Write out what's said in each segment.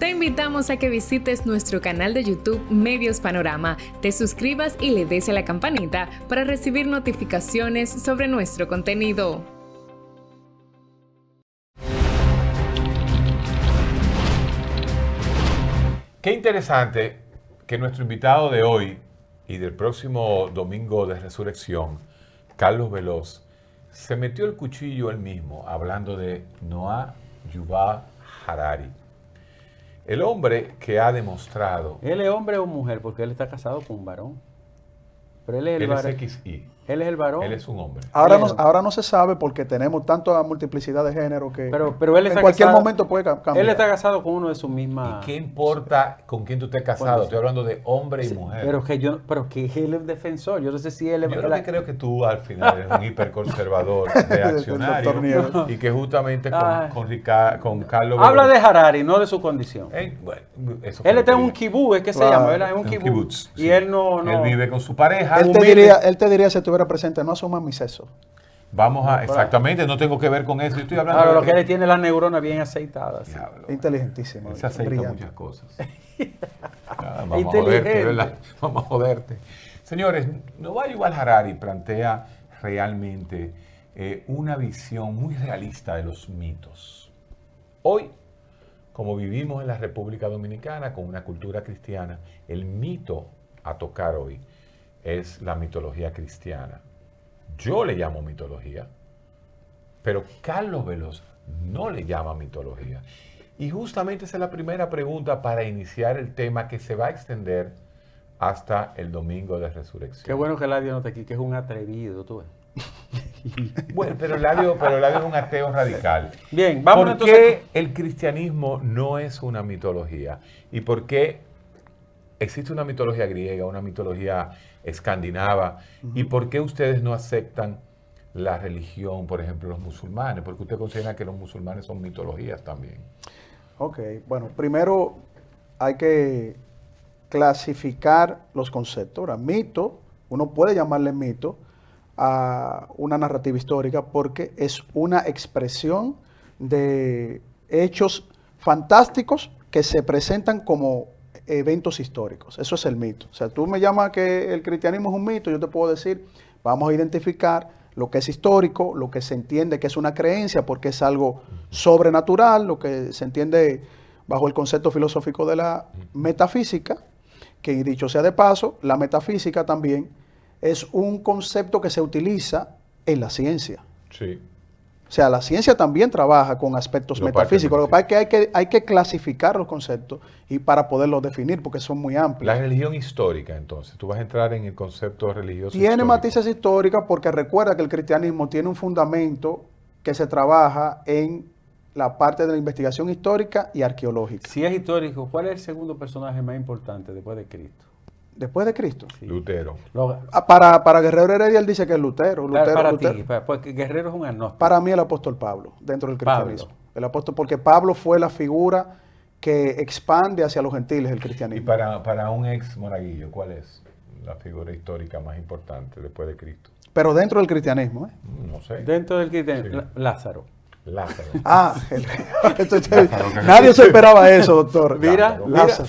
Te invitamos a que visites nuestro canal de YouTube Medios Panorama, te suscribas y le des a la campanita para recibir notificaciones sobre nuestro contenido. Qué interesante que nuestro invitado de hoy y del próximo domingo de resurrección, Carlos Veloz, se metió el cuchillo él mismo hablando de Noah Yuval Harari. El hombre que ha demostrado... ¿Él es hombre o mujer? Porque él está casado con un varón. Pero él es el varón. XI. Él es el varón. Él es un hombre. Ahora no se sabe porque tenemos tanta multiplicidad de género que pero él está en cualquier casado, momento puede cambiar. Él está casado con uno de sus mismas... ¿Y qué importa con quién tú estés casado? Bueno, estoy hablando de hombre y mujer. Pero que él es defensor. Yo no sé si él es... Yo lo que creo que tú al final eres un hiperconservador reaccionario y que justamente con Carlos Habla Veloz, de Harari, no de su condición. Bueno, eso fue Él lo está que en un dije. kibú, es que se llama, ¿verdad? Es un kibutz. Y sí. él no... Él vive con su pareja. Él te diría si estuviera presente, no asumas mi seso. Vamos a... Exactamente, no tengo que ver con eso. Yo estoy hablando Claro, de lo que él tiene las neuronas bien aceitadas. Diablo, Inteligentísimo. él se aceita brillante. muchas cosas. Vamos a Inteligente. joderte, ¿verdad? Vamos a joderte. Señores, Noah Yuval Harari plantea realmente una visión muy realista de los mitos. Hoy, como vivimos en la República Dominicana con una cultura cristiana, el mito a tocar hoy es la mitología cristiana. Yo le llamo mitología, pero Carlos Veloz no le llama mitología. Y justamente esa es la primera pregunta para iniciar el tema que se va a extender hasta el domingo de resurrección. Qué bueno que Eladio no está aquí, que es un atrevido, tú ves. Bueno, pero Eladio es un ateo radical. Bien, vamos ¿Por entonces. qué el cristianismo no es una mitología? ¿Y por qué existe una mitología griega, una mitología escandinava? ¿Y por qué ustedes no aceptan la religión, por ejemplo, los musulmanes? Porque usted considera que los musulmanes son mitologías también. Ok, bueno, primero hay que clasificar los conceptos. Ahora, mito, uno puede llamarle mito a una narrativa histórica porque es una expresión de hechos fantásticos que se presentan como eventos históricos. Eso es el mito. O sea, tú me llamas que el cristianismo es un mito, yo te puedo decir, vamos a identificar lo que es histórico, lo que se entiende que es una creencia porque es algo sobrenatural, lo que se entiende bajo el concepto filosófico de la metafísica, que dicho sea de paso, la metafísica también es un concepto que se utiliza en la ciencia. Sí. O sea, la ciencia también trabaja con aspectos metafísicos. Lo que pasa es que hay que clasificar los conceptos y para poderlos definir porque son muy amplios. La religión histórica, entonces, tú vas a entrar en el concepto religioso Tiene histórico. matices históricas porque recuerda que el cristianismo tiene un fundamento que se trabaja en la parte de la investigación histórica y arqueológica. Si es histórico, ¿cuál es el segundo personaje más importante después de Cristo? Después de Cristo. Sí. Lutero. Para Guerrero Heredia él dice que es Lutero. Porque Guerrero es un agnóstico. Para mí el apóstol Pablo, dentro del cristianismo. Pablo. El apóstol, porque Pablo fue la figura que expande hacia los gentiles el Y cristianismo. para un ex monaguillo, ¿cuál es la figura histórica más importante después de Cristo? Pero dentro del cristianismo, ¿eh? No sé. Dentro del cristianismo, Sí. Lázaro. Lázaro. Nadie se esperaba eso, doctor. Mira, Lázaro.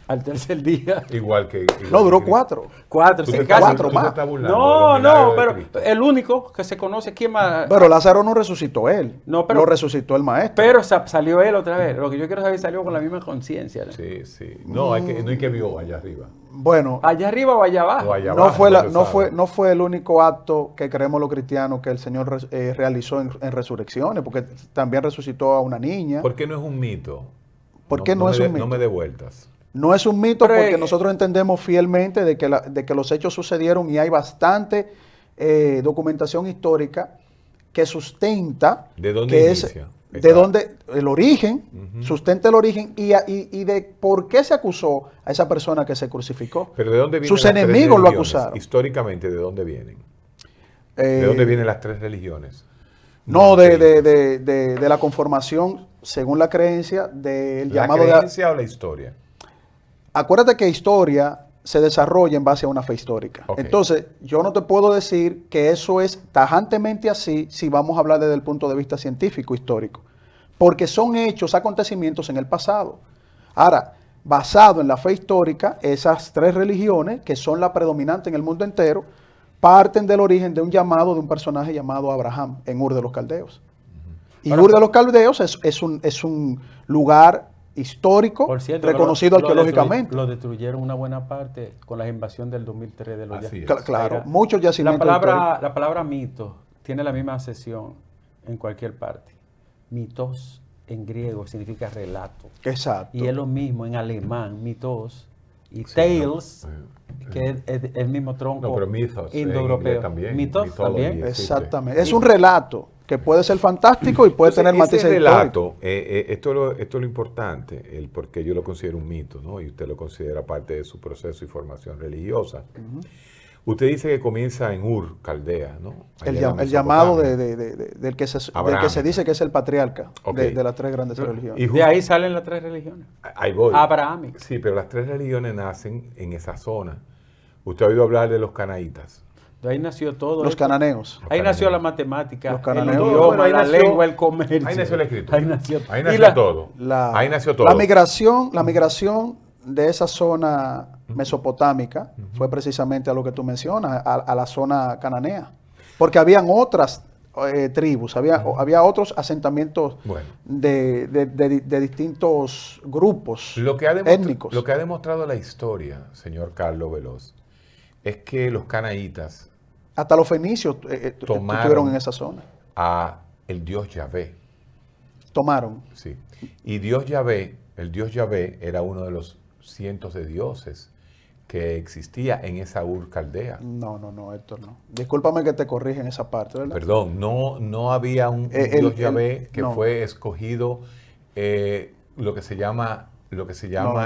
al tercer día. Igual que... No, duró 4. Cuatro, Tú se te casa. estás- tú te más. estás burlando No, de los milagros de pero Cristo. el único que se conoce, ¿quién más? Pero Lázaro no resucitó él. No, pero- lo resucitó el maestro. Pero salió él otra vez. Lo que yo quiero saber si salió con la misma conciencia. ¿No? Sí, sí. No, hay que vio allá arriba. Bueno, ¿Allá arriba o allá abajo? O allá no abajo, fue, no se sabe. no fue el único acto que creemos los cristianos que el Señor realizó en resurrecciones, porque también resucitó a una niña. ¿Por qué no es un mito? ¿Por qué no es un mito? No me dé vueltas. No es un mito Pero, porque nosotros entendemos fielmente de que los hechos sucedieron y hay bastante documentación histórica que sustenta ¿De dónde que inicia? de dónde el origen, sustenta el origen y de por qué se acusó a esa persona que se crucificó. Pero ¿de dónde vienen Sus las tres enemigos lo religiones? acusaron. Históricamente, ¿de dónde vienen? Eh, ¿De dónde vienen las tres religiones? No, de la conformación, según la creencia, del ¿La llamado creencia o la historia? Acuérdate que historia se desarrolla en base a una fe histórica. Ok. Entonces, yo no te puedo decir que eso es tajantemente así si vamos a hablar desde el punto de vista científico, histórico. Porque son hechos, acontecimientos en el pasado. Ahora, basado en la fe histórica, esas 3 religiones, que son la predominante en el mundo entero, parten del origen de un llamado de un personaje llamado Abraham en Ur de los Caldeos. Y Ur de los Caldeos es un lugar histórico, Por cierto, reconocido arqueológicamente. Lo destruyeron una buena parte con la invasión del 2003 de los Así es. Claro, Era- muchos yacimientos históricos. La palabra mito tiene la misma acepción en cualquier parte. Mitos en griego significa relato. Exacto. Y es lo mismo en alemán, mitos. Y tales, que es el mismo tronco No, pero mythos, en indoeuropeo. inglés también, Mitos mythology. también. Exactamente. Es un relato que puede ser fantástico y puede Entonces, tener matices ese históricos. relato, esto es lo importante, el por qué yo lo considero un mito, ¿no? Y usted lo considera parte de su proceso y formación religiosa. Usted dice que comienza en Ur, Caldea, ¿no? El, Allá en la el llamado Mesopotamia. del que se Abraham. dice que es el patriarca Ok. de las 3 grandes religiones. Y De ahí salen las 3 religiones. ahí voy. Abrahámicas. Sí, pero las 3 religiones nacen en esa zona. Usted ha oído hablar de los canaítas. De ahí nació todo. Los esto. cananeos. Ahí Los nació la cananeos. matemática, Los el cananeos. idioma, Bueno, ahí la nació- lengua, el comercio. Ahí nació la escritura. Ahí nació, Ahí y nació la- todo. Ahí nació todo. La migración de esa zona mesopotámica fue precisamente a lo que tú mencionas, a la zona cananea. Porque habían otras tribus, había otros asentamientos Bueno. de distintos grupos Lo que étnicos. ha demostrado la historia, señor Carlos Veloz, es que los canaítas Hasta los fenicios Tomaron. estuvieron en esa zona. a el dios Yahvé, Tomaron. sí. Y Dios Yahvé, el dios Yahvé era uno de los cientos de dioses que existía en esa Ur Caldea. No, Héctor, no. Discúlpame que te corrija en esa parte, ¿verdad? Perdón, no había un dios Yahvé que no. fue escogido lo que se llama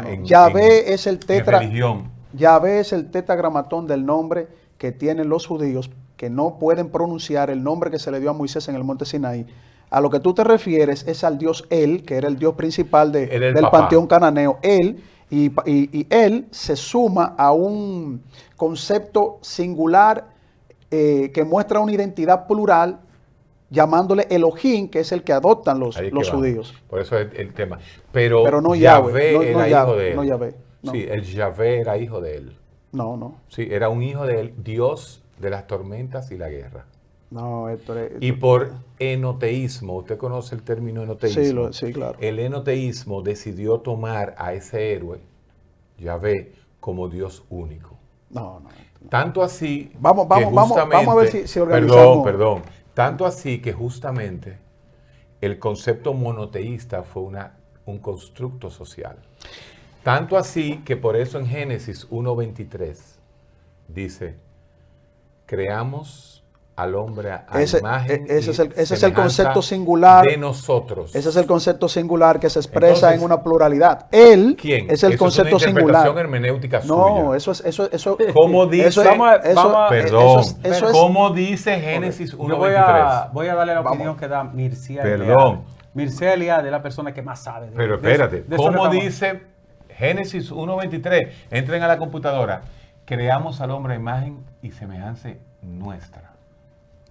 No. en Yahvé es el en tetra. religión. Yahvé es el tetragramatón del nombre que tienen los judíos que no pueden pronunciar el nombre que se le dio a Moisés en el monte Sinaí. A lo que tú te refieres es al dios El, que era el dios principal Él era el del papá. panteón cananeo. Él, y él se suma a un concepto singular que muestra una identidad plural, llamándole Elohim, que es el que adoptan los Ahí es que vamos. judíos. Por eso es el tema. Pero, Pero no Yahvé Yahvé, no era Yahvé, hijo de él. no Yahvé, no. Sí, el Yahvé era hijo de él. No. Sí, era un hijo de él, Dios de las tormentas y la guerra. No, Héctor. Y por enoteísmo, usted conoce el término enoteísmo. Sí, claro. El enoteísmo decidió tomar a ese héroe, Yahvé, como Dios único. No. Tanto así Vamos que a ver si organizamos. Perdón. Tanto así que justamente el concepto monoteísta fue un constructo social. Tanto así que por eso en Génesis 1:23 dice, creamos al hombre a imagen ese es el semejanza concepto singular. de nosotros. Ese es el concepto singular que se expresa Entonces, en una pluralidad. Él ¿Quién? es el Eso concepto es una interpretación singular. hermenéutica No, suya. eso. ¿Cómo dice? eso- Perdón. eso es- ¿Cómo dice Génesis Yo 1:23? voy a darle la Vamos. opinión que da Mircea Perdón. Eliade. Mircea Eliade es la persona que más sabe. Pero espérate, de eso ¿cómo que estamos- dice Génesis 1:23? Entren a la computadora. Creamos al hombre a imagen y semejanza nuestra.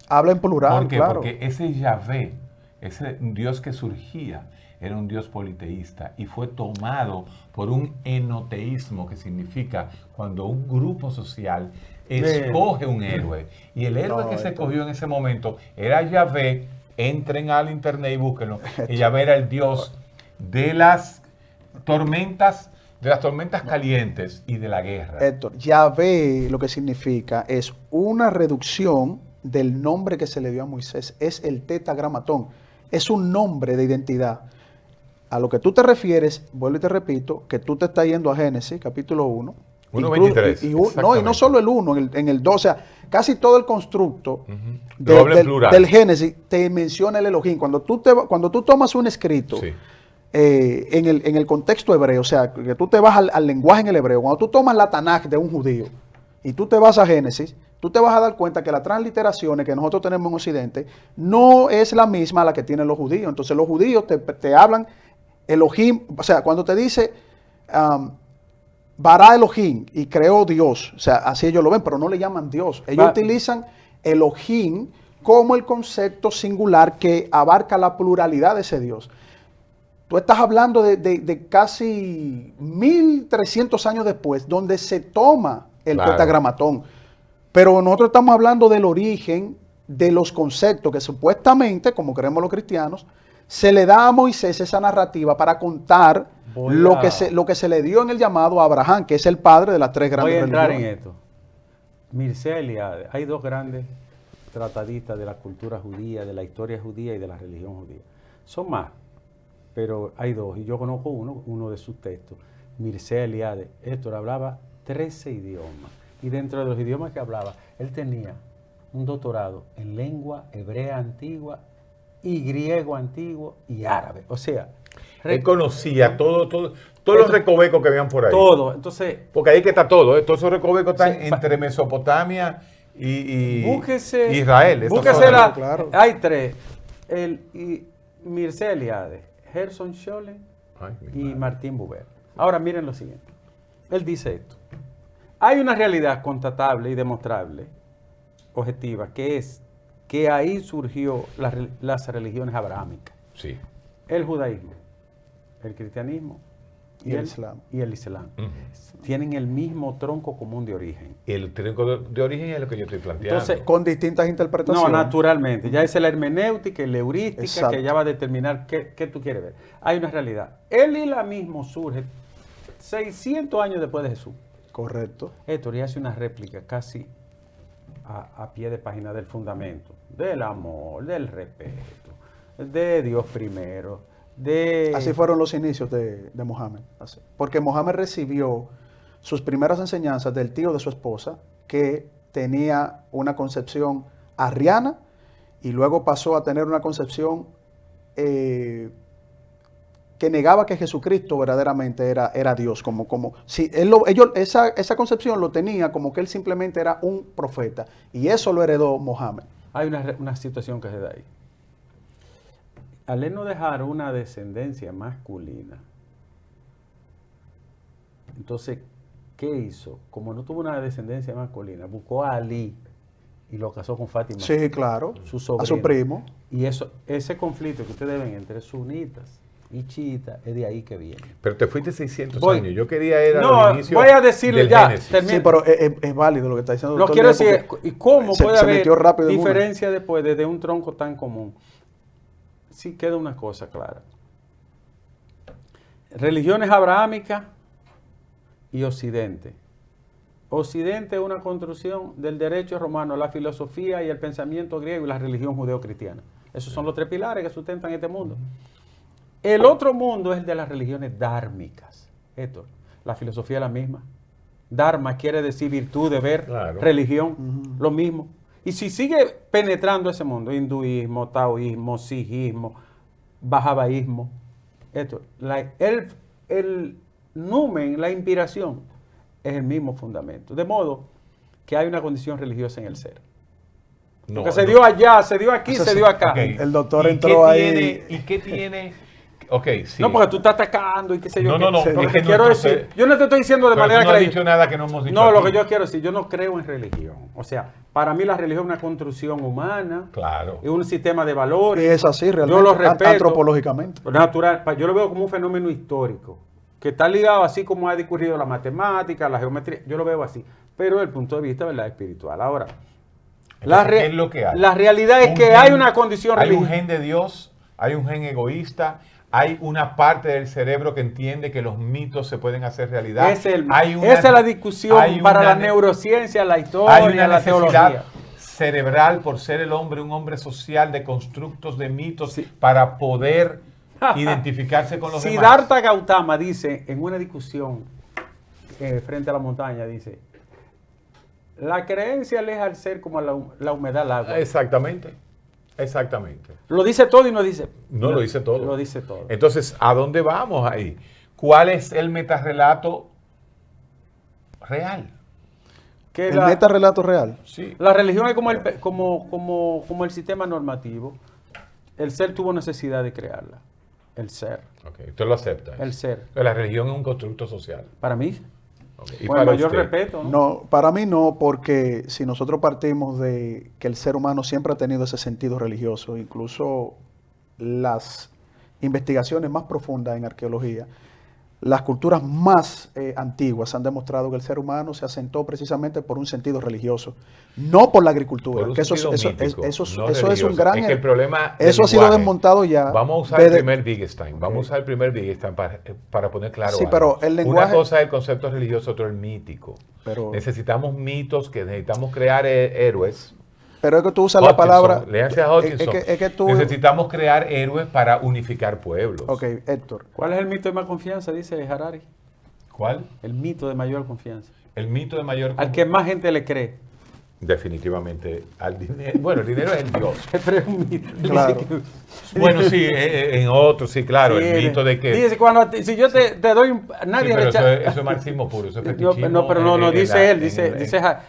Habla en plural, ¿Por qué? claro. Porque ese Yahvé, ese Dios que surgía, era un Dios politeísta y fue tomado por un enoteísmo, que significa cuando un grupo social escoge un héroe. Y el héroe No, que se esto- escogió en ese momento era Yahvé. Entren al internet y búsquenlo. Y Yahvé era el Dios de las tormentas calientes y de la guerra. Héctor, Yahvé lo que significa es una reducción del nombre que se le dio a Moisés. Es el tetragramatón. Es un nombre de identidad. A lo que tú te refieres, vuelvo y te repito, que tú te estás yendo a Génesis, capítulo 1. 1:23, No, y no exactamente. solo el 1, en el 2. O sea, casi todo el constructo Lo habla en plural. del Génesis te menciona el Elohim. Cuando tú tomas un escrito Sí. en el contexto hebreo, o sea, que tú te vas al lenguaje en el hebreo, cuando tú tomas la Tanaj de un judío y tú te vas a Génesis, tú te vas a dar cuenta que las transliteraciones que nosotros tenemos en Occidente no es la misma a la que tienen los judíos. Entonces los judíos te hablan Elohim, o sea, cuando te dice Bará Elohim y creó Dios, o sea, así ellos lo ven, pero no le llaman Dios. Ellos utilizan Elohim como el concepto singular que abarca la pluralidad de ese Dios. tú estás hablando de casi 1300 años después, donde se toma el Claro. Tetragramatón. Pero nosotros estamos hablando del origen de los conceptos que supuestamente, como creemos los cristianos, se le da a Moisés esa narrativa para contar lo que se le dio en el llamado a Abraham, que es el padre de las tres Voy grandes a entrar en religiones. esto. Mircea Eliade, hay dos grandes tratadistas de la cultura judía, de la historia judía y de la religión judía. Son más, pero hay dos, y yo conozco uno de sus textos. Mircea Eliade, Héctor, hablaba 13 idiomas, y dentro de los idiomas que hablaba, él tenía un doctorado en lengua hebrea antigua y griego antiguo y árabe. O sea, Él conocía todos los recovecos que habían por ahí. todo. Entonces, Porque ahí que está todo, todos esos recovecos están Sí, entre Mesopotamia y búsquese, Israel. esa búsquese zona. Claro. hay tres. Mircea Eliade, Gerson Scholem Ay, mi y madre. Martín Buber. Ahora miren lo siguiente. Él dice esto. Hay una realidad constatable y demostrable, objetiva, que es que ahí surgió las religiones abrahámicas. Sí. El judaísmo, el cristianismo Y el islam. y el islam. Ujú. Tienen el mismo tronco común de origen. El tronco de origen es lo que yo estoy planteando. Entonces, Con distintas interpretaciones. no, naturalmente. Ya es la hermenéutica y la heurística Exacto. que ya va a determinar qué tú quieres ver. Hay una realidad. El islámismo surge 600 años después de Jesús. Correcto. Héctor, y hace una réplica casi a pie de página del fundamento, del amor, del respeto, de Dios primero, de... Así fueron los inicios de Mohammed. Así. Porque Mohammed recibió sus primeras enseñanzas del tío de su esposa, que tenía una concepción arriana, y luego pasó a tener una concepción que negaba que Jesucristo verdaderamente era Dios. Si esa concepción lo tenía como que él simplemente era un profeta. Y eso lo heredó Mohammed. Hay una situación que se da ahí. Al él no dejar una descendencia masculina, entonces, ¿qué hizo? Como no tuvo una descendencia masculina, buscó a Ali y lo casó con Fátima, Sí, claro. su sobrino. A su primo. Y ese conflicto que ustedes ven entre sunitas y chiitas es de ahí que viene. Pero te fuiste 600 Voy. años. Yo quería ir a No, los inicios voy a decirle del ya, Génesis. termino. Sí, pero es válido lo que está diciendo el No doctor quiero Díaz, decir, porque ¿y cómo se puede metió haber rápido en una. diferencia después de un tronco tan común? Sí queda una cosa clara. Religiones abrahámicas y Occidente. Occidente es una construcción del derecho romano, la filosofía y el pensamiento griego y la religión judeocristiana. Esos son los tres pilares que sustentan este mundo. El otro mundo es el de las religiones dármicas. Héctor, la filosofía es la misma. Dharma quiere decir virtud, deber, Claro. religión, lo mismo. Y si sigue penetrando ese mundo, hinduismo, taoísmo, sijismo, bajabaísmo, esto, el numen, la inspiración, es el mismo fundamento. De modo que hay una condición religiosa en el ser. No, Porque se no. dio allá, se dio aquí, Eso se sí. dio acá. Ok. El doctor ¿Y entró qué ahí. tiene- ¿Y qué tiene? Ok, sí. No, porque tú estás atacando y qué sé yo. No, qué. no, no, Lo es que que quiero nuestro decir, ser- yo no te estoy diciendo de Pero tú manera no has creíble. dicho nada que no hemos dicho No, lo aquí. que yo quiero decir, yo no creo en religión. O sea, para mí la religión es una construcción humana, Claro. es un sistema de Y valores. es así realmente. Yo lo respeto. Antropológicamente. Natural, yo lo veo como un fenómeno histórico, que está ligado así como ha discurrido la matemática, la geometría, yo lo veo así, pero desde el punto de vista, ¿verdad?, espiritual. Ahora, Entonces, ¿qué es lo que hay? la realidad es Un que gen- hay una condición Hay un religiosa. gen de Dios, hay un gen egoísta, hay una parte del cerebro que entiende que los mitos se pueden hacer realidad. Esa es Hay la discusión hay para una la ne- neurociencia, la Hay historia, una la necesidad teología. cerebral por ser el hombre un hombre social de constructos de mitos Sí. para poder identificarse con los demás. Siddhartha Gautama dice en una discusión frente a la montaña, dice, la creencia aleja al ser como la humedad al agua. Exactamente, exactamente. Lo dice todo y no dice. No lo dice todo. Lo dice todo. Entonces, ¿a dónde vamos ahí? ¿Cuál es el metarrelato real? Que El metarrelato real. Sí. la religión es como el sistema normativo. El ser tuvo necesidad de crearla. El ser. Ok, usted lo acepta. El ser. La religión es un constructo social. Para mí, Ok, y con el para mayor usted. respeto, ¿no? No, para mí no, porque si nosotros partimos de que el ser humano siempre ha tenido ese sentido religioso, incluso las investigaciones más profundas en arqueología, las culturas más antiguas han demostrado que el ser humano se asentó precisamente por un sentido religioso, no por la agricultura. Por un Que eso sentido mítico, no es un religioso. gran... Es que el problema del eso ha sido lenguaje, desmontado ya. Vamos a usar el primer Wittgenstein. Vamos a usar el primer Wittgenstein para poner claro Sí, algo. pero el lenguaje... Una cosa es el concepto religioso, otro el mítico. Pero- Necesitamos mitos, que necesitamos crear héroes. Pero es que tú usas la palabra... Léanse a Hodgkinson. Es que tú... Necesitamos crear héroes para unificar pueblos. Ok, Héctor. ¿Cuál es el mito de más confianza? Dice Harari. ¿Cuál? El mito de mayor confianza. El mito de mayor... Al que más gente le cree. Definitivamente al dinero. Bueno, el dinero es el Dios. Pero es un mito. Claro. Dice que- Bueno, sí, en otros, sí, claro, Sí, el mito de que... Dice, si yo te doy un... Nadie Sí, pero rechaza... eso es marxismo puro, eso es No, fetichismo. no, pero no dice él, dice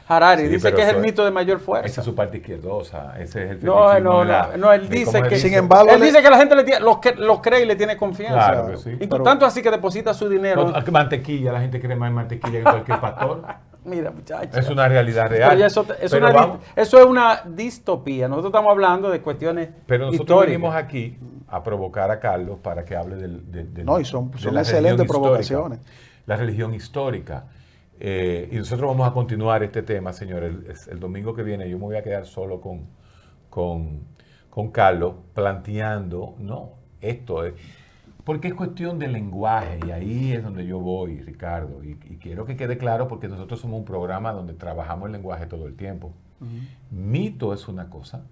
Harari, Sí, dice pero que es el eso mito de mayor Esa fuerza. es su parte izquierdosa, ese es el No, fetichismo no, de la- no, él de dice cómo que... Sin embargo, él le- dice que la gente los cree y le tiene confianza. Claro que sí. Y Pero- tanto así que deposita su dinero. No, mantequilla, la gente cree más en mantequilla que cualquier pastor. Mira, muchachos. Es una realidad Pero real. ya eso es Pero una vamos- eso es una distopía. Nosotros estamos hablando de cuestiones pero nosotros históricas. venimos aquí a provocar a Carlos para que hable No, y son de son la excelentes religión histórica, provocaciones. la religión histórica. Y nosotros vamos a continuar este tema, señores. El domingo que viene yo me voy a quedar solo con Carlos planteando, no, esto es... Porque es cuestión de lenguaje y ahí es donde yo voy, Ricardo. Y quiero que quede claro porque nosotros somos un programa donde trabajamos el lenguaje todo el tiempo. Mito es una cosa,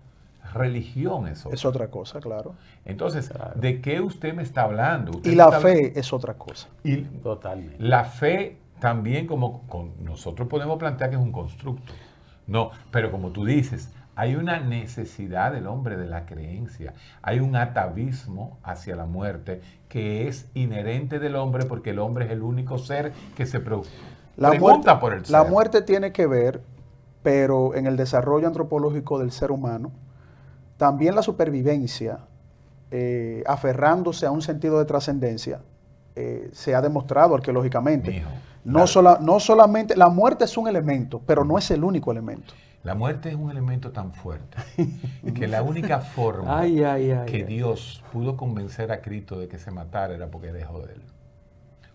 religión es otra. Es otra cosa, claro. Entonces, ¿de qué usted me está hablando? Usted Y me la está hablando- fe es otra cosa. Y Totalmente. la fe también nosotros podemos plantear que es un constructo. No, pero como tú dices, hay una necesidad del hombre de la creencia. Hay un atavismo hacia la muerte que es inherente del hombre porque el hombre es el único ser que se pregunta por el ser. La muerte tiene que ver, pero en el desarrollo antropológico del ser humano, también la supervivencia, aferrándose a un sentido de trascendencia, se ha demostrado arqueológicamente. Mijo, No, claro. no solamente, la muerte es un elemento, pero no es el único elemento. La muerte es un elemento tan fuerte que la única forma Ay, ay, ay, que ay. Dios pudo convencer a Cristo de que se matara era porque dejó de él.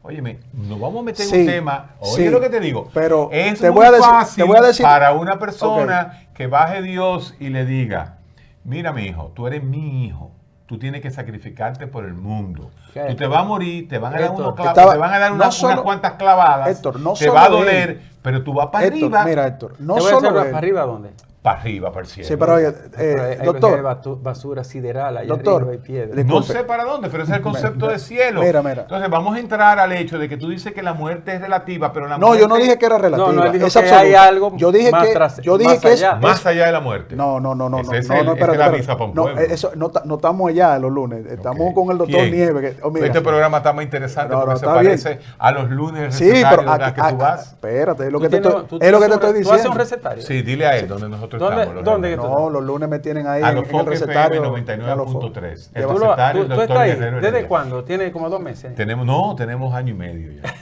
Óyeme, nos vamos a meter en Sí, un tema, oye sí, lo que te digo, pero es te muy voy a decir- fácil te voy a decir- para una persona que baje Dios y le diga, mira mi hijo, tú eres mi hijo, tú tienes que sacrificarte por el mundo. ¿Qué? Tú te vas a morir, te van a dar, Héctor, te van a dar no unas solo- cuantas clavadas, Héctor, no te va a solo doler, él. pero tú vas para Héctor, arriba, mira, Héctor, no ¿Te voy a decir solo para él. arriba dónde? para arriba, para el cielo. Sí, pero oye, Hay doctor, basura sideral allá Doctor, arriba y piedra. le- No Disculpe. sé para dónde, pero ese es el concepto de cielo. Mira. Entonces vamos a entrar al hecho de que tú dices que la muerte es relativa, pero la no, muerte yo no dije que era relativa. No, él dijo es que absoluta. hay algo yo dije más que, tras- yo dije más que es, allá. más allá de la muerte. No, Ese es no, el- espérate, es la espérate. visa para un No, pueblo. eso, no estamos allá los lunes, estamos Ok. con el doctor ¿Quién? Nieves. Que, mira, Este programa está más interesante No, porque no, se está bien. parece a los lunes sí, pero recetarios a que tú vas. espérate, es lo Tú que te tienes- estoy, tú es lo que te tienes estoy un- ¿Tú haces un diciendo. recetario? Sí, dile a él donde nosotros ¿Dónde- estamos. los dónde lunes. No, los lunes me tienen ahí A en los el Fox FM recetario. 99.3. El Tú ¿Tú, recetario del tú doctor estás ahí? Guerrero ¿Desde Heredia. cuándo? Tiene como 2 meses. Tenemos año y medio ya.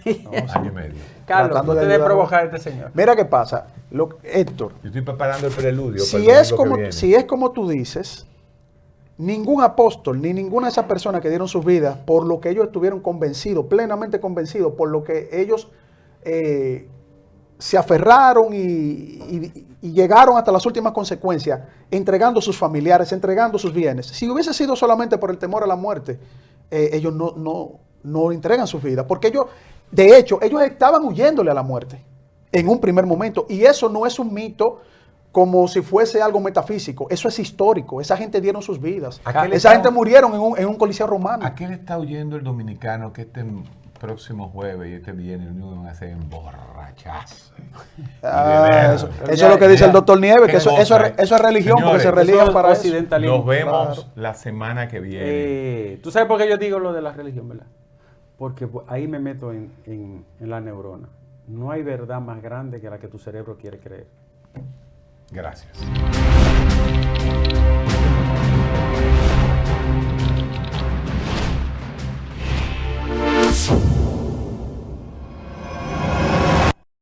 Año y medio. Carlos, Tratando no de te debes ayudar. provocar a este señor. Mira qué pasa, Héctor. Yo estoy preparando el preludio. para el Si es, domingo que como, viene. si es como tú dices, ningún apóstol ni ninguna de esas personas que dieron sus vidas por lo que ellos estuvieron convencidos, plenamente convencidos, por lo que ellos se aferraron y llegaron hasta las últimas consecuencias, entregando sus familiares, entregando sus bienes. Si hubiese sido solamente por el temor a la muerte, ellos no entregan sus vidas, porque ellos, de hecho, ellos estaban huyéndole a la muerte en un primer momento, y eso no es un mito como si fuese algo metafísico, eso es histórico, esa gente dieron sus vidas, ¿A qué le esa está- gente murieron en un coliseo romano. ¿A qué le está huyendo el dominicano que este próximo jueves y este viernes no van a hacer emborracharse? Ah, eso es lo que dice el doctor Nieves, que eso es religión, porque se Señores, religan Eso para es eso. occidentalismo. Nos vemos Claro. la semana que viene. ¿Tú sabes por qué yo digo lo de la religión, verdad? Porque ahí me meto en la neurona. No hay verdad más grande que la que tu cerebro quiere creer. Gracias.